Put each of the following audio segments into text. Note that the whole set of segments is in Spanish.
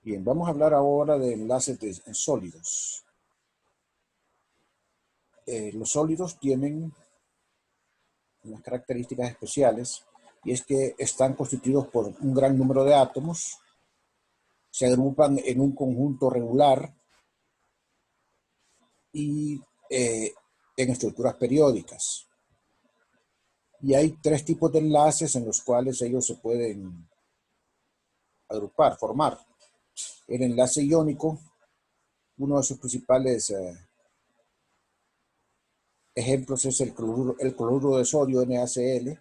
Bien, vamos a hablar ahora de enlaces en sólidos. Los sólidos tienen unas características especiales y es que están constituidos por un gran número de átomos, se agrupan en un conjunto regular y en estructuras periódicas. Y hay tres tipos de enlaces en los cuales ellos se pueden agrupar, formar. El enlace iónico, uno de sus principales ejemplos es el cloruro de sodio, NaCl,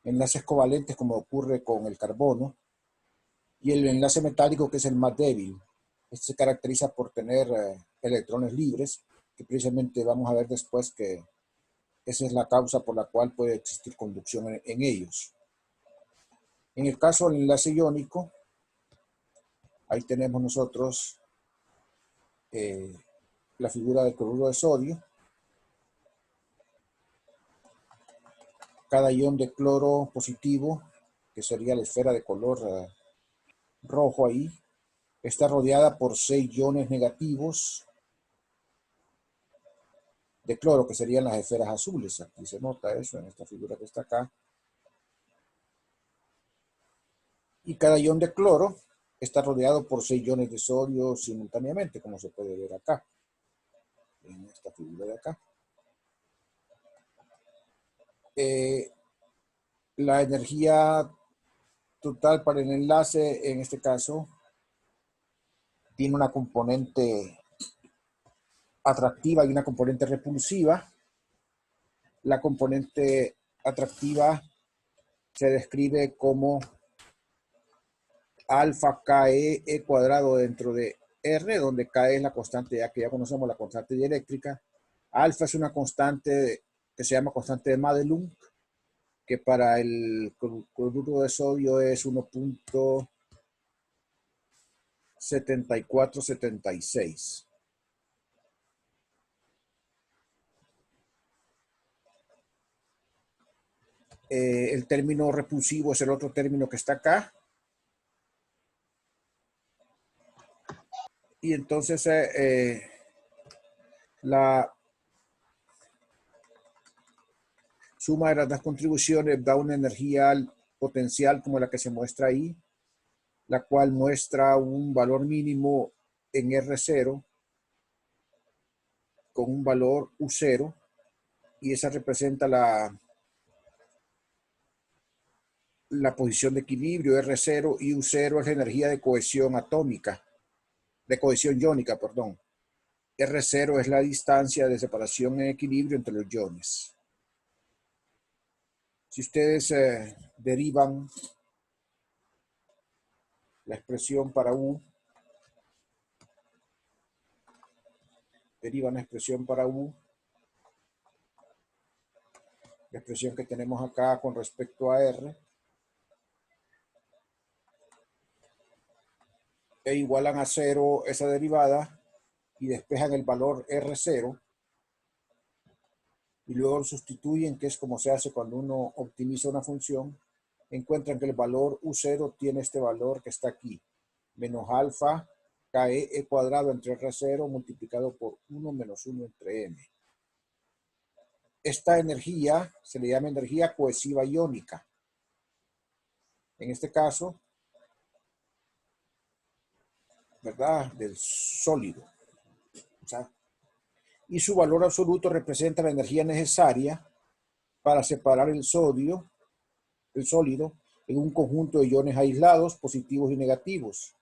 enlaces covalentes como ocurre con el carbono, y el enlace metálico, que es el más débil. Este se caracteriza por tener electrones libres, que precisamente vamos a ver después que esa es la causa por la cual puede existir conducción en ellos. En el caso del enlace iónico, ahí tenemos nosotros la figura del cloruro de sodio. Cada ion de cloro positivo, que sería la esfera de color rojo ahí, está rodeada por 6 iones negativos de cloro, que serían las esferas azules. Aquí se nota eso en esta figura que está acá. Y cada ion de cloro está rodeado por 6 iones de sodio simultáneamente, como se puede ver acá, en esta figura de acá. La energía total para el enlace, en este caso, tiene una componente atractiva y una componente repulsiva. La componente atractiva se describe como alfa KE cuadrado dentro de R, donde K es la constante, ya que ya conocemos la constante dieléctrica. Alfa es una constante que se llama constante de Madelung, que para el cloruro de sodio es 1.7476. El término repulsivo es el otro término que está acá. Y entonces la suma de las dos contribuciones da una energía potencial como la que se muestra ahí, la cual muestra un valor mínimo en R0 con un valor U0, y esa representa la posición de equilibrio R0, y U0 es la energía de cohesión atómica, de cohesión iónica, perdón. R0 es la distancia de separación en equilibrio entre los iones. Si ustedes derivan la expresión para U, la expresión que tenemos acá con respecto a R, e igualan a 0 esa derivada y despejan el valor R0 y luego lo sustituyen, que es como se hace cuando uno optimiza una función, encuentran que el valor U0 tiene este valor que está aquí, menos alfa KE cuadrado entre R0 multiplicado por 1 menos 1 entre M. Esta energía se le llama energía cohesiva iónica. En este caso, ¿verdad?, del sólido. O sea, y su valor absoluto representa la energía necesaria para separar el sólido, en un conjunto de iones aislados, positivos y negativos.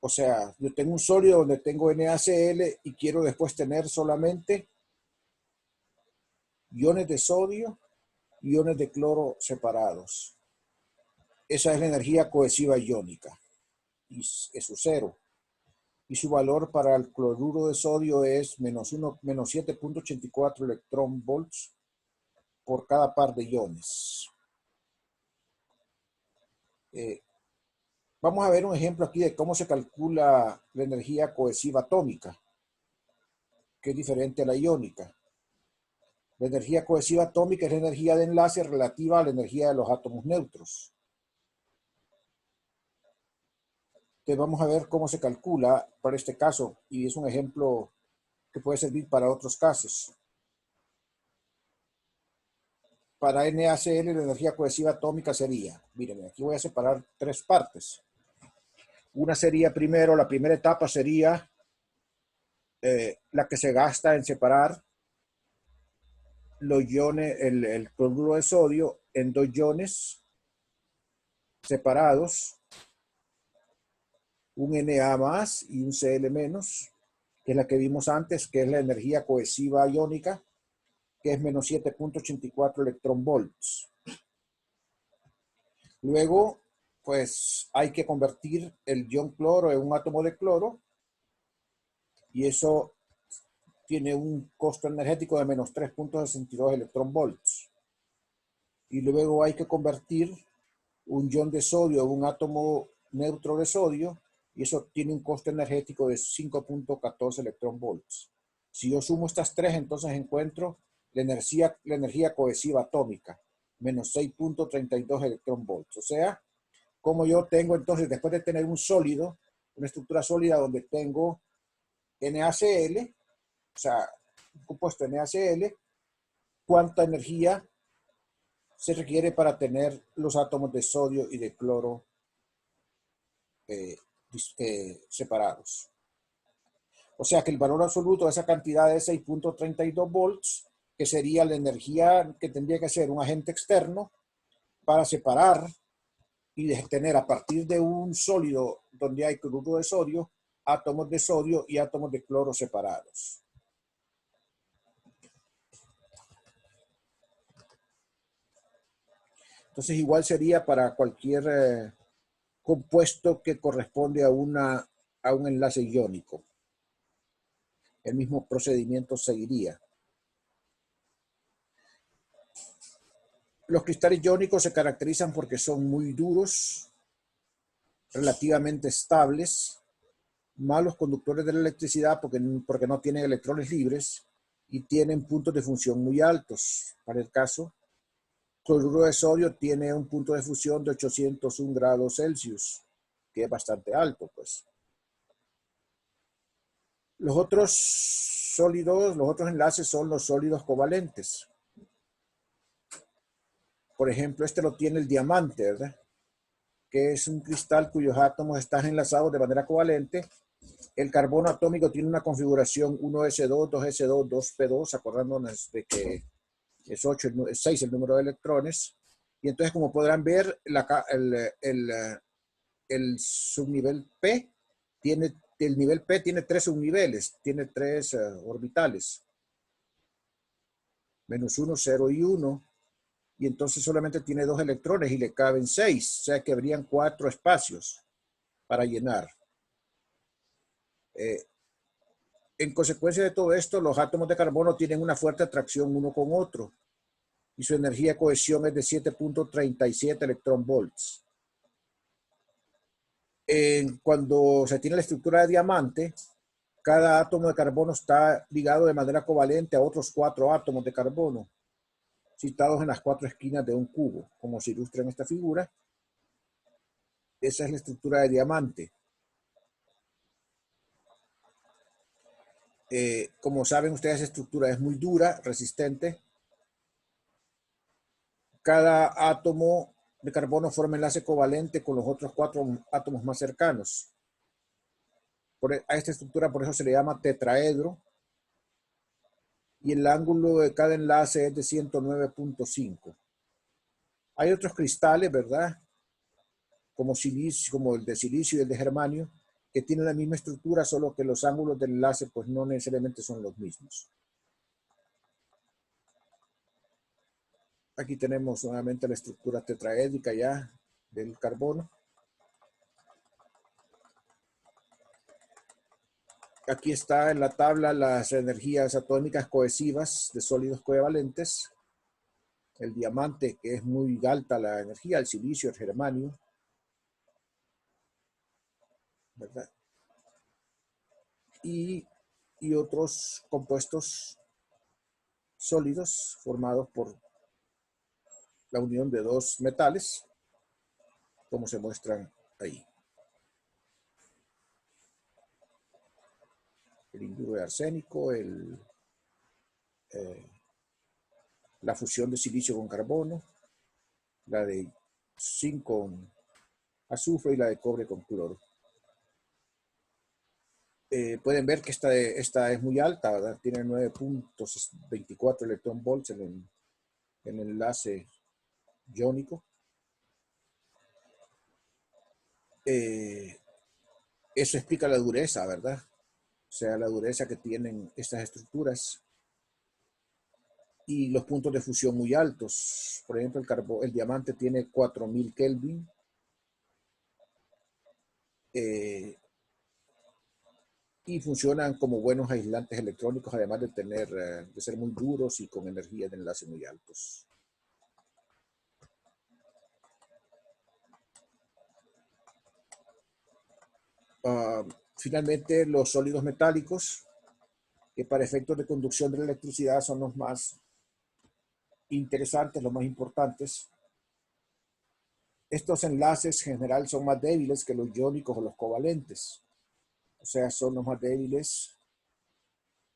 O sea, yo tengo un sólido donde tengo NaCl y quiero después tener solamente iones de sodio y iones de cloro separados. Esa es la energía cohesiva iónica, y es su cero. Y su valor para el cloruro de sodio es menos 7.84 electrón volts por cada par de iones. Vamos a ver un ejemplo aquí de cómo se calcula la energía cohesiva atómica, que es diferente a la iónica. La energía cohesiva atómica es la energía de enlace relativa a la energía de los átomos neutros. Entonces vamos a ver cómo se calcula para este caso, y es un ejemplo que puede servir para otros casos. Para NaCl la energía cohesiva atómica sería, miren, aquí voy a separar tres partes. Una sería primero, la primera etapa sería la que se gasta en separar los iones, el cloruro de sodio en dos iones separados, un Na más y un Cl menos, que es la que vimos antes, que es la energía cohesiva iónica, que es menos 7.84 electronvolts. Luego, pues hay que convertir el ion cloro en un átomo de cloro, y eso tiene un costo energético de menos 3.62 electronvolts. Y luego hay que convertir un ion de sodio en un átomo neutro de sodio, y eso tiene un costo energético de 5.14 electronvolts. Si yo sumo estas tres, entonces encuentro la energía cohesiva atómica, menos 6.32 electronvolts. O sea, como yo tengo entonces, después de tener un sólido, una estructura sólida donde tengo NaCl, o sea, un compuesto NaCl, cuánta energía se requiere para tener los átomos de sodio y de cloro separados. O sea que el valor absoluto de esa cantidad es 6.32 volts, que sería la energía que tendría que ser un agente externo para separar y tener a partir de un sólido donde hay cloruro de sodio, átomos de sodio y átomos de cloro separados. Entonces igual sería para cualquier compuesto que corresponde a un enlace iónico. El mismo procedimiento seguiría. Los cristales iónicos se caracterizan porque son muy duros, relativamente estables, malos conductores de la electricidad porque no tienen electrones libres y tienen puntos de fusión muy altos. Para el caso, cloruro de sodio tiene un punto de fusión de 801 grados Celsius, que es bastante alto, pues. Los otros sólidos, los otros enlaces son los sólidos covalentes. Por ejemplo, este lo tiene el diamante, ¿verdad? Que es un cristal cuyos átomos están enlazados de manera covalente. El carbono atómico tiene una configuración 1s2, 2s2, 2p2, acordándonos de que es 8, es 6 el número de electrones. Y entonces, como podrán ver, el subnivel P el nivel P tiene tres subniveles, tiene tres orbitales. Menos 1, 0 y 1. Y entonces solamente tiene 2 electrones y le caben 6, o sea que habrían 4 espacios para llenar. En consecuencia de todo esto, los átomos de carbono tienen una fuerte atracción uno con otro y su energía de cohesión es de 7.37 electronvolts. Cuando se tiene la estructura de diamante, cada átomo de carbono está ligado de manera covalente a otros 4 átomos de carbono, situados en las 4 esquinas de un cubo, como se ilustra en esta figura. Esa es la estructura de diamante. Como saben ustedes, esa estructura es muy dura, resistente. Cada átomo de carbono forma enlace covalente con los otros 4 átomos más cercanos. A esta estructura por eso se le llama tetraedro. Y el ángulo de cada enlace es de 109.5. Hay otros cristales, ¿verdad? Como el de silicio y el de germanio, que tienen la misma estructura, solo que los ángulos del enlace pues no necesariamente son los mismos. Aquí tenemos nuevamente la estructura tetraédrica ya del carbono. Aquí está en la tabla las energías atómicas cohesivas de sólidos covalentes. El diamante, que es muy alta la energía, el silicio, el germanio, ¿verdad? Y otros compuestos sólidos formados por la unión de dos metales, como se muestran ahí. el hidruro de arsénico, la fusión de silicio con carbono, la de zinc con azufre y la de cobre con cloro. Pueden ver que esta es muy alta, ¿verdad? Tiene 9.24 electronvolts en el enlace iónico. Eso explica la dureza, ¿verdad? O sea, la dureza que tienen estas estructuras y los puntos de fusión muy altos. Por ejemplo, el diamante tiene 4000 Kelvin. Y funcionan como buenos aislantes electrónicos, además de ser muy duros y con energías de enlace muy altos. Finalmente, los sólidos metálicos, que para efectos de conducción de la electricidad son los más interesantes, los más importantes. Estos enlaces en general son más débiles que los iónicos o los covalentes. O sea, son los más débiles.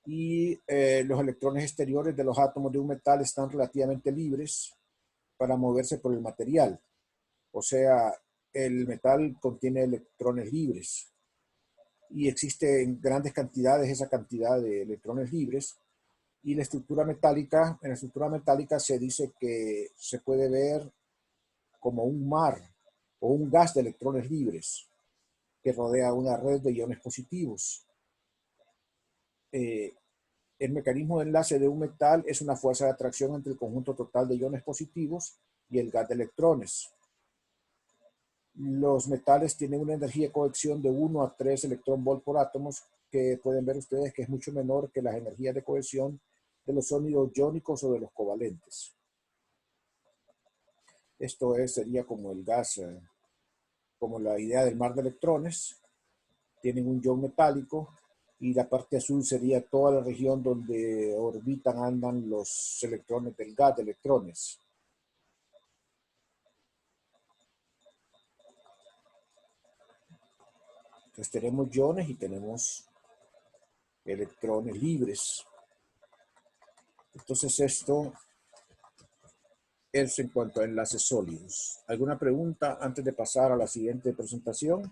Y los electrones exteriores de los átomos de un metal están relativamente libres para moverse por el material. O sea, el metal contiene electrones libres. Y existe en grandes cantidades esa cantidad de electrones libres. Y en la estructura metálica se dice que se puede ver como un mar o un gas de electrones libres que rodea una red de iones positivos. El mecanismo de enlace de un metal es una fuerza de atracción entre el conjunto total de iones positivos y el gas de electrones. Los metales tienen una energía de cohesión de 1 a 3 electronvolt por átomos, que pueden ver ustedes que es mucho menor que las energías de cohesión de los sólidos iónicos o de los covalentes. Esto sería como el gas, como la idea del mar de electrones. Tienen un ion metálico y la parte azul sería toda la región donde andan los electrones del gas de electrones. Entonces tenemos iones y tenemos electrones libres. Entonces esto es en cuanto a enlaces sólidos. ¿Alguna pregunta antes de pasar a la siguiente presentación?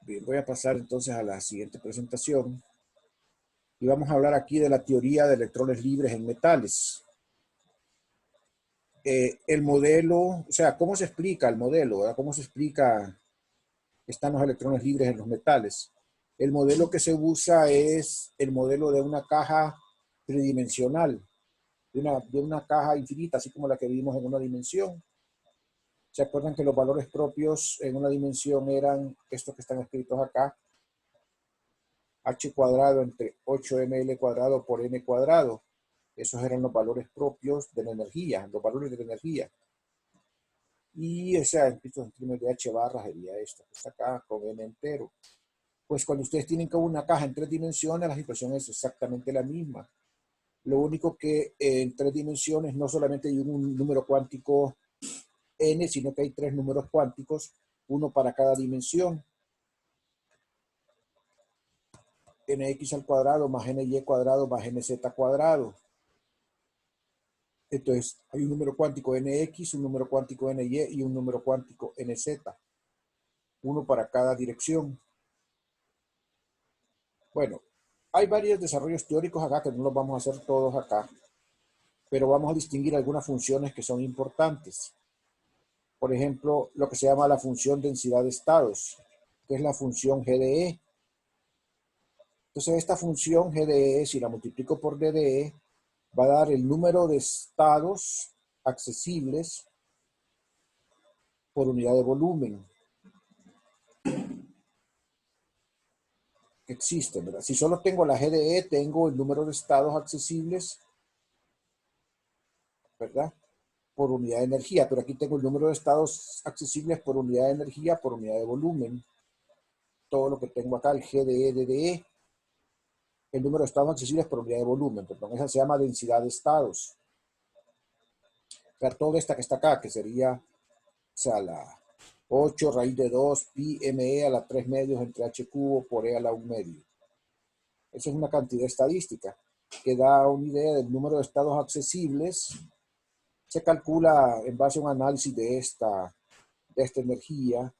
Bien, voy a pasar entonces a la siguiente presentación. Y vamos a hablar aquí de la teoría de electrones libres en metales. El modelo, o sea, ¿cómo se explica el modelo? ¿Verdad? ¿Cómo se explica que están los electrones libres en los metales? El modelo que se usa es el modelo de una caja tridimensional, de una caja infinita, así como la que vimos en una dimensión. ¿Se acuerdan que los valores propios en una dimensión eran estos que están escritos acá? H cuadrado entre 8ml cuadrado por n cuadrado. Esos eran los valores propios de la energía, los valores de la energía. Y ese escrito en términos de H barra sería esto, que está acá con n entero. Pues cuando ustedes tienen como una caja en 3 dimensiones, la situación es exactamente la misma. Lo único que en 3 dimensiones no solamente hay un número cuántico n, sino que hay 3 números cuánticos, uno para cada dimensión. Nx al cuadrado más ny cuadrado más nz cuadrado. Entonces, hay un número cuántico nx, un número cuántico ny y un número cuántico nz. Uno para cada dirección. Bueno, hay varios desarrollos teóricos acá que no los vamos a hacer todos acá, pero vamos a distinguir algunas funciones que son importantes. Por ejemplo, lo que se llama la función densidad de estados, que es la función GDE. Entonces, esta función GDE, si la multiplico por DDE, va a dar el número de estados accesibles por unidad de volumen que existen, ¿verdad? Si solo tengo la GDE, tengo el número de estados accesibles, ¿verdad? Por unidad de energía, pero aquí tengo el número de estados accesibles por unidad de energía, por unidad de volumen. Todo lo que tengo acá, el GDE, DDE, el número de estados accesibles por unidad de volumen, perdón, esa se llama densidad de estados. sea, toda esta que está acá, que sería, o sea, la 8 raíz de 2 pi me a la 3 medios entre h cubo por e a la 1 medio. Esa es una cantidad estadística que da una idea del número de estados accesibles. Se calcula en base a un análisis de esta energía,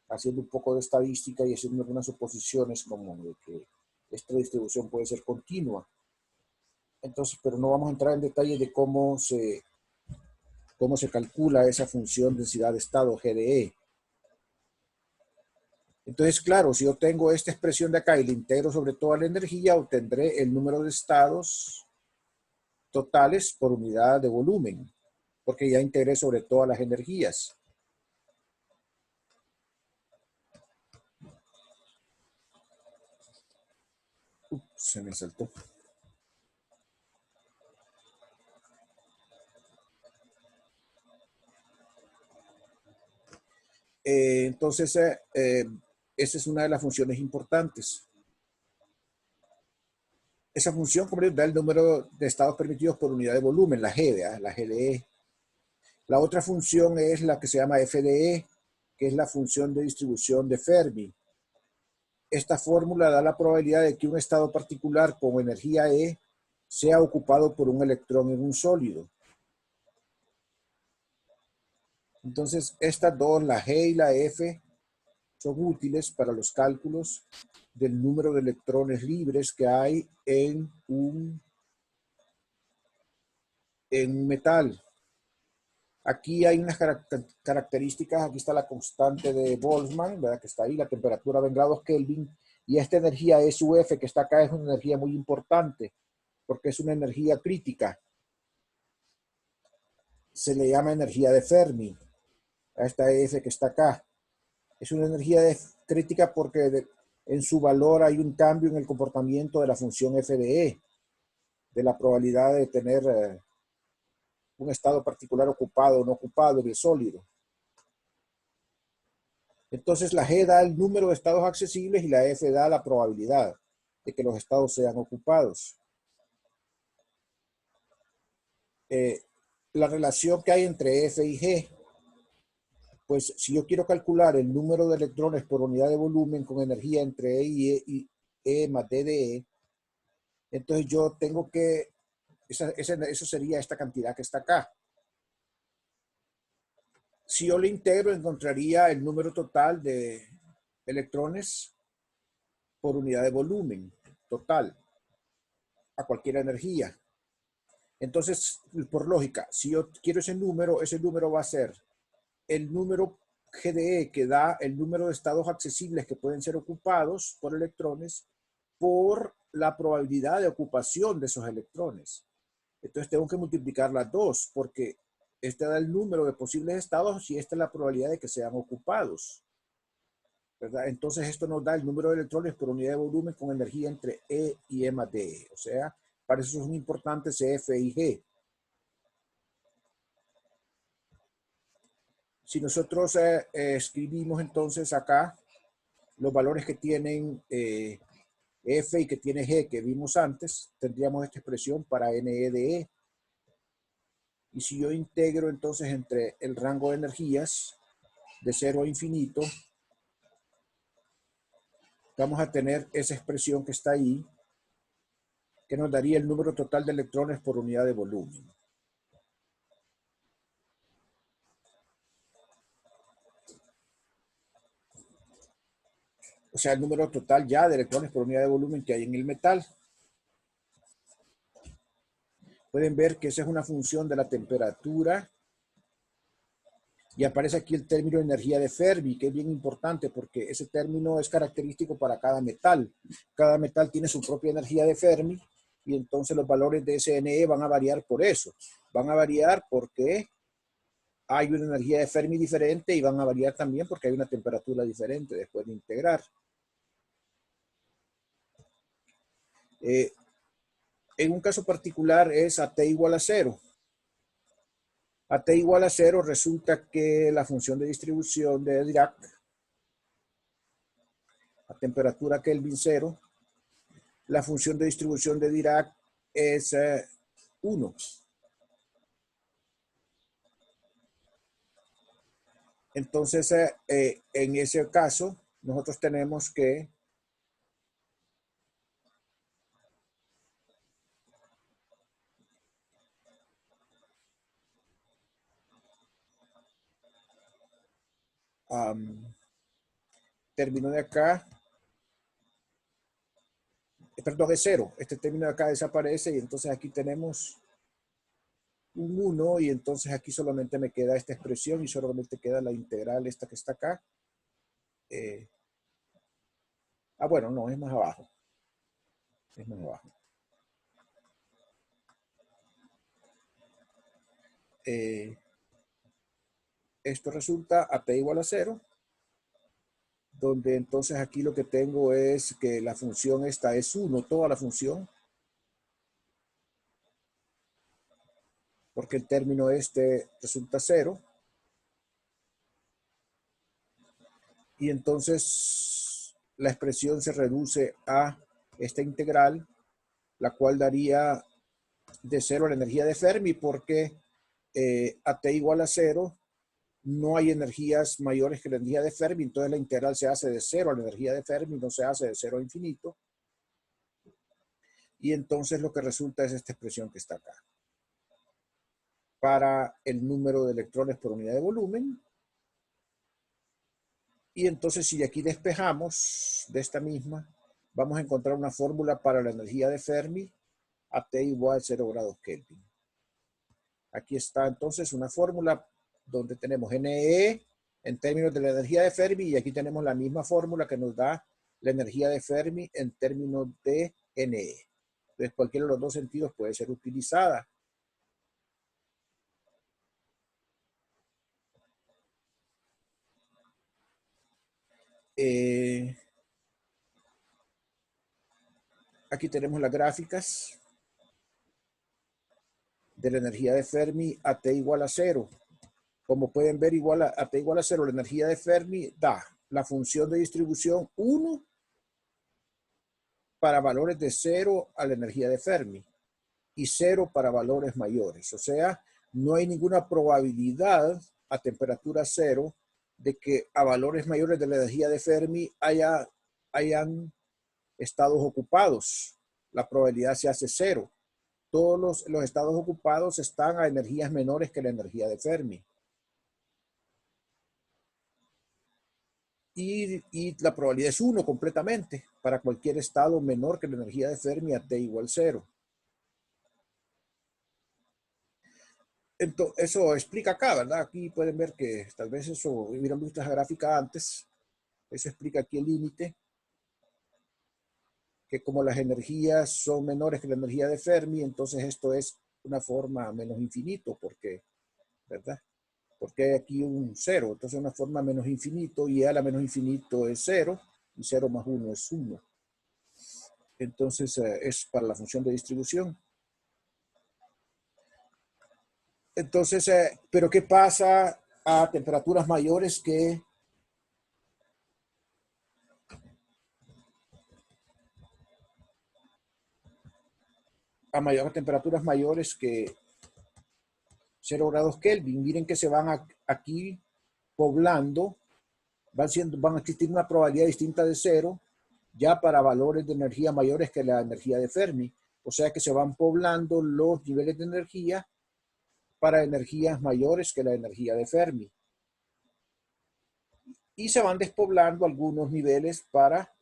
haciendo un poco de estadística y haciendo algunas suposiciones como de que esta distribución puede ser continua. Entonces, pero no vamos a entrar en detalle de cómo se calcula esa función densidad de estado GDE. Entonces, claro, si yo tengo esta expresión de acá y la integro sobre toda la energía, obtendré el número de estados totales por unidad de volumen, porque ya integré sobre todas las energías. Se me saltó. Entonces, esa es una de las funciones importantes. Esa función, como les da el número de estados permitidos por unidad de volumen, la G, ¿verdad? La GDE. La otra función es la que se llama FDE, que es la función de distribución de Fermi. Esta fórmula da la probabilidad de que un estado particular con energía E sea ocupado por un electrón en un sólido. Entonces, estas dos, la G y la F, son útiles para los cálculos del número de electrones libres que hay en un metal. Aquí hay unas características, aquí está la constante de Boltzmann, ¿verdad? Que está ahí, la temperatura en grados Kelvin, y esta energía SUF que está acá es una energía muy importante, porque es una energía crítica. Se le llama energía de Fermi, a esta F que está acá. Es una energía crítica porque en su valor hay un cambio en el comportamiento de la función FDE, de la probabilidad de tener un estado particular ocupado o no ocupado en el sólido. Entonces la G da el número de estados accesibles y la F da la probabilidad de que los estados sean ocupados. La relación que hay entre F y G, pues si yo quiero calcular el número de electrones por unidad de volumen con energía entre E y E más D de E, entonces yo tengo que, eso sería esta cantidad que está acá. Si yo le integro, encontraría el número total de electrones por unidad de volumen total a cualquier energía. Entonces, por lógica, si yo quiero ese número va a ser el número GDE que da el número de estados accesibles que pueden ser ocupados por electrones por la probabilidad de ocupación de esos electrones. Entonces tengo que multiplicar las dos porque este da el número de posibles estados y esta es la probabilidad de que sean ocupados, ¿verdad? Entonces esto nos da el número de electrones por unidad de volumen con energía entre E y E más D. O sea, para eso son importantes F y G. Si nosotros escribimos entonces acá los valores que tienen F y que tiene G que vimos antes, tendríamos esta expresión para NE de E. Y si yo integro entonces entre el rango de energías de 0 a infinito, vamos a tener esa expresión que está ahí, que nos daría el número total de electrones por unidad de volumen. O sea, el número total ya de electrones por unidad de volumen que hay en el metal. Pueden ver que esa es una función de la temperatura. Y aparece aquí el término energía de Fermi, que es bien importante porque ese término es característico para cada metal. Cada metal tiene su propia energía de Fermi y entonces los valores de SNE van a variar por eso. Van a variar porque hay una energía de Fermi diferente y van a variar también porque hay una temperatura diferente después de integrar. En un caso particular es a t igual a 0. A t igual a 0 resulta que la función de distribución de Dirac, a temperatura Kelvin 0, la función de distribución de Dirac es 1. Entonces, en ese caso, nosotros tenemos que término de acá, perdón, es 0. Este término de acá desaparece y entonces aquí tenemos un 1 y entonces aquí solamente me queda esta expresión y solamente queda la integral esta que está acá. Bueno, no, es más abajo. Es más abajo. Esto resulta a t igual a 0, donde entonces aquí lo que tengo es que la función esta es 1, toda la función, porque el término este resulta 0. Y entonces la expresión se reduce a esta integral, la cual daría de 0 a la energía de Fermi, porque a t igual a 0 no hay energías mayores que la energía de Fermi, entonces la integral se hace de 0 a la energía de Fermi, no se hace de 0 a infinito. Y entonces lo que resulta es esta expresión que está acá. Para el número de electrones por unidad de volumen. Y entonces si de aquí despejamos de esta misma, vamos a encontrar una fórmula para la energía de Fermi a T igual a 0 grados Kelvin. Aquí está entonces una fórmula donde tenemos NE en términos de la energía de Fermi y aquí tenemos la misma fórmula que nos da la energía de Fermi en términos de NE. Entonces cualquiera de los dos sentidos puede ser utilizada. Aquí tenemos las gráficas de la energía de Fermi a T igual a 0. Como pueden ver, a T igual a 0, la energía de Fermi da la función de distribución 1 para valores de 0 a la energía de Fermi y 0 para valores mayores. O sea, no hay ninguna probabilidad a temperatura 0 de que a valores mayores de la energía de Fermi hayan estados ocupados. La probabilidad se hace 0. Todos los estados ocupados están a energías menores que la energía de Fermi. Y la probabilidad es 1 completamente para cualquier estado menor que la energía de Fermi a T igual 0. Entonces, eso explica acá, ¿verdad? Aquí pueden ver que tal vez eso, hubieran visto esa gráfica antes. Eso explica aquí el límite. Que como las energías son menores que la energía de Fermi, entonces esto es una forma menos infinito, porque, ¿verdad? Porque hay aquí un 0, entonces una forma menos infinito y a la menos infinito es 0 y 0 más 1 es 1. Entonces es para la función de distribución. Entonces, pero ¿qué pasa a temperaturas mayores que a temperaturas mayores que 0 grados Kelvin? Miren que se van aquí poblando, van a existir una probabilidad distinta de 0 ya para valores de energía mayores que la energía de Fermi. O sea que se van poblando los niveles de energía para energías mayores que la energía de Fermi. Y se van despoblando algunos niveles para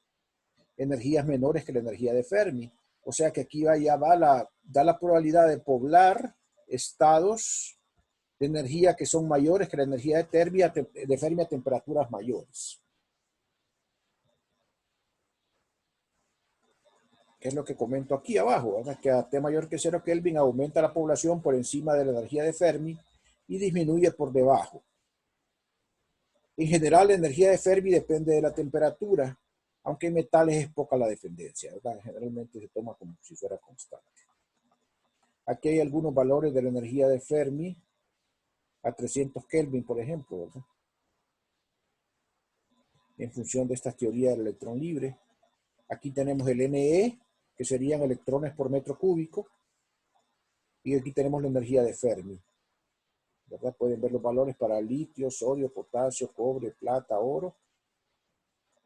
energías menores que la energía de Fermi. O sea que aquí da la probabilidad de poblar estados de energía que son mayores que la energía de Fermi a temperaturas mayores. Que es lo que comento aquí abajo, ¿verdad? Que a T mayor que 0 Kelvin aumenta la población por encima de la energía de Fermi y disminuye por debajo. En general, la energía de Fermi depende de la temperatura, aunque en metales es poca la dependencia, ¿verdad? Generalmente se toma como si fuera constante. Aquí hay algunos valores de la energía de Fermi a 300 Kelvin, por ejemplo, ¿verdad? En función de esta teoría del electrón libre. Aquí tenemos el NE, que serían electrones por metro cúbico, y aquí tenemos la energía de Fermi, ¿verdad? Pueden ver los valores para litio, sodio, potasio, cobre, plata, oro,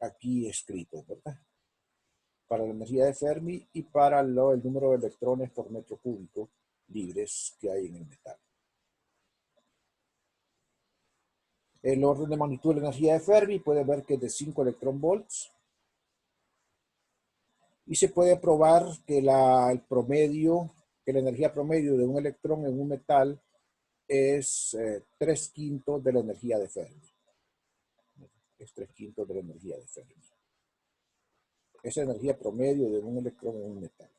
aquí escritos, ¿verdad? Para la energía de Fermi y para el número de electrones por metro cúbico libres que hay en el metal. El orden de magnitud de la energía de Fermi puede ver que es de 5 electronvolts. Y se puede probar que la energía promedio de un electrón en un metal es 3/5 de la energía de Fermi. Es 3/5 de la energía de Fermi. Esa energía promedio de un electrón en un metal.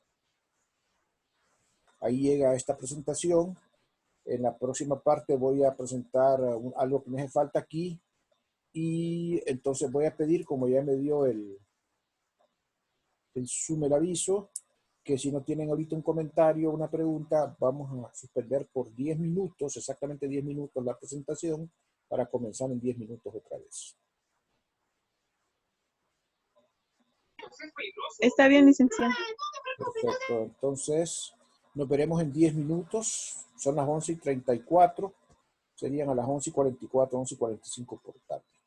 Ahí llega esta presentación. En la próxima parte voy a presentar algo que me hace falta aquí. Y entonces voy a pedir, como ya me dio el Zoom el aviso, que si no tienen ahorita un comentario o una pregunta, vamos a suspender por 10 minutos, exactamente 10 minutos la presentación, para comenzar en 10 minutos otra vez. Está bien, licenciado. Perfecto, entonces nos veremos en 10 minutos, son las 11:34, serían a las 11:44, 11:45 por tarde.